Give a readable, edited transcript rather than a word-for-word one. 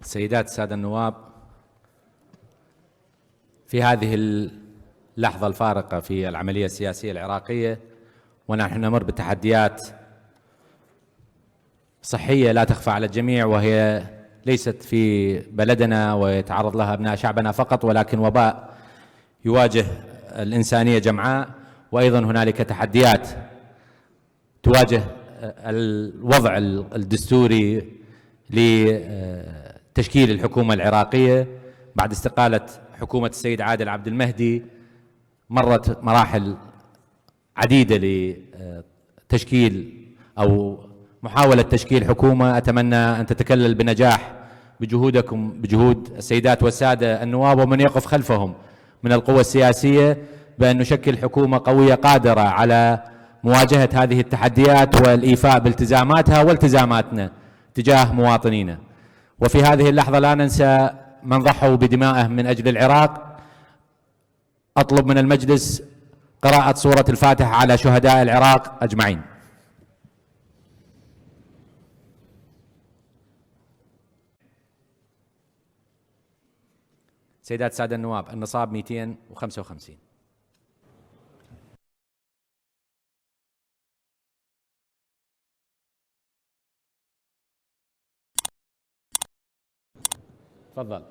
سيدات السادة النواب، في هذه اللحظة الفارقة في العملية السياسية العراقية ونحن نمر بتحديات صحية لا تخفى على الجميع، وهي ليست في بلدنا ويتعرض لها أبناء شعبنا فقط، ولكن وباء يواجه الإنسانية جمعاء. وأيضا هنالك تحديات تواجه الوضع الدستوري لتشكيل الحكومة العراقية بعد استقالة حكومة السيد عادل عبد المهدي. مرت مراحل عديدة لتشكيل أو محاولة تشكيل حكومة. أتمنى أن تتكلل بنجاح بجهودكم، بجهود السيدات والسادة النواب ومن يقف خلفهم من القوى السياسية، بأن نشكل حكومة قوية قادرة على مواجهة هذه التحديات والإيفاء بالتزاماتها والتزاماتنا تجاه مواطنينا. وفي هذه اللحظة لا ننسى من ضحوا بدمائهم من أجل العراق. أطلب من المجلس قراءة سورة الفاتحة على شهداء العراق أجمعين. سيدات السادة النواب، النصاب 255. تفضل.